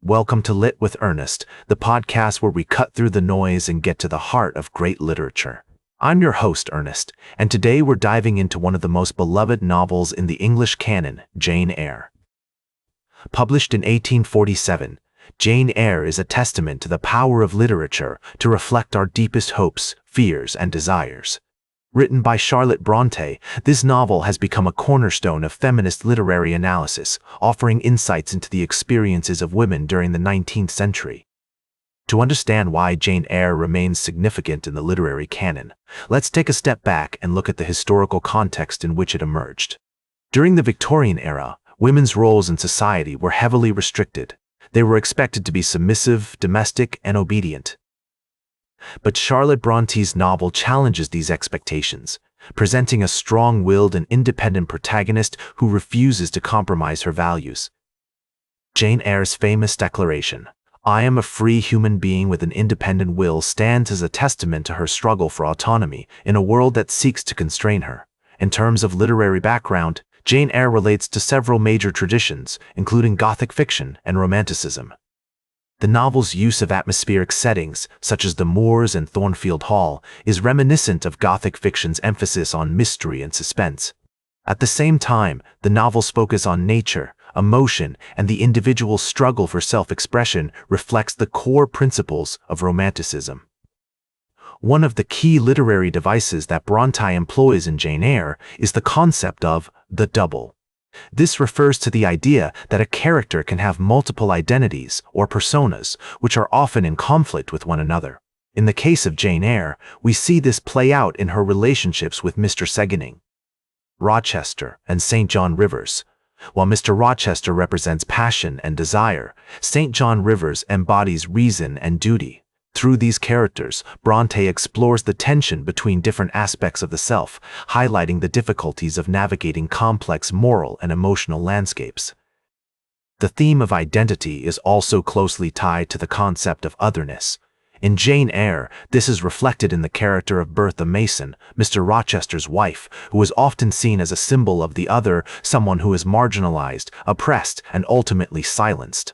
Welcome to Lit with Ernest, the podcast where we cut through the noise and get to the heart of great literature. I'm your host, Ernest, and today we're diving into one of the most beloved novels in the English canon, Jane Eyre. Published in 1847, Jane Eyre is a testament to the power of literature to reflect our deepest hopes, fears, and desires. Written by Charlotte Brontë, this novel has become a cornerstone of feminist literary analysis, offering insights into the experiences of women during the 19th century. To understand why Jane Eyre remains significant in the literary canon, let's take a step back and look at the historical context in which it emerged. During the Victorian era, women's roles in society were heavily restricted. They were expected to be submissive, domestic, and obedient. But Charlotte Brontë's novel challenges these expectations, presenting a strong-willed and independent protagonist who refuses to compromise her values. Jane Eyre's famous declaration, "I am a free human being with an independent will," stands as a testament to her struggle for autonomy in a world that seeks to constrain her. In terms of literary background, Jane Eyre relates to several major traditions, including Gothic fiction and Romanticism. The novel's use of atmospheric settings, such as the moors and Thornfield Hall, is reminiscent of Gothic fiction's emphasis on mystery and suspense. At the same time, the novel's focus on nature, emotion, and the individual's struggle for self-expression reflects the core principles of Romanticism. One of the key literary devices that Brontë employs in Jane Eyre is the concept of the double. This refers to the idea that a character can have multiple identities or personas, which are often in conflict with one another. In the case of Jane Eyre, we see this play out in her relationships with Mr. Seguin, Rochester, and St. John Rivers. While Mr. Rochester represents passion and desire, St. John Rivers embodies reason and duty. Through these characters, Brontë explores the tension between different aspects of the self, highlighting the difficulties of navigating complex moral and emotional landscapes. The theme of identity is also closely tied to the concept of otherness. In Jane Eyre, this is reflected in the character of Bertha Mason, Mr. Rochester's wife, who is often seen as a symbol of the other, someone who is marginalized, oppressed, and ultimately silenced.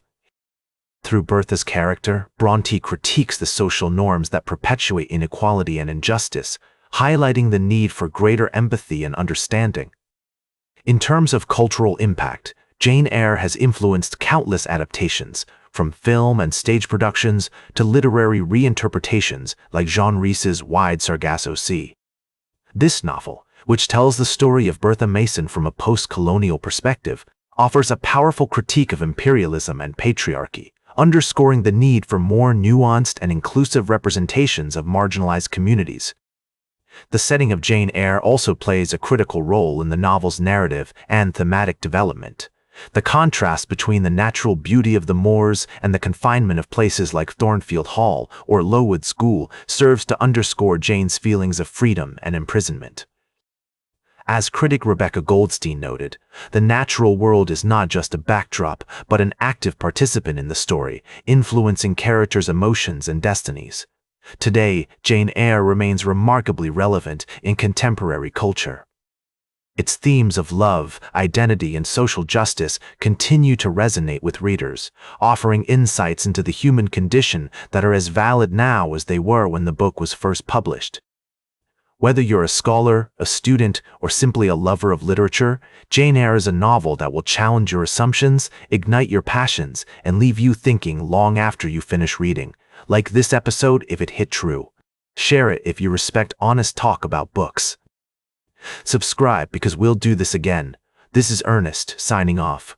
Through Bertha's character, Brontë critiques the social norms that perpetuate inequality and injustice, highlighting the need for greater empathy and understanding. In terms of cultural impact, Jane Eyre has influenced countless adaptations, from film and stage productions to literary reinterpretations like Jean Rhys's Wide Sargasso Sea. This novel, which tells the story of Bertha Mason from a post-colonial perspective, offers a powerful critique of imperialism and patriarchy, underscoring the need for more nuanced and inclusive representations of marginalized communities. The setting of Jane Eyre also plays a critical role in the novel's narrative and thematic development. The contrast between the natural beauty of the moors and the confinement of places like Thornfield Hall or Lowood School serves to underscore Jane's feelings of freedom and imprisonment. As critic Rebecca Goldstein noted, the natural world is not just a backdrop, but an active participant in the story, influencing characters' emotions and destinies. Today, Jane Eyre remains remarkably relevant in contemporary culture. Its themes of love, identity, and social justice continue to resonate with readers, offering insights into the human condition that are as valid now as they were when the book was first published. Whether you're a scholar, a student, or simply a lover of literature, Jane Eyre is a novel that will challenge your assumptions, ignite your passions, and leave you thinking long after you finish reading. Like this episode if it hit true. Share it if you respect honest talk about books. Subscribe because we'll do this again. This is Ernest, signing off.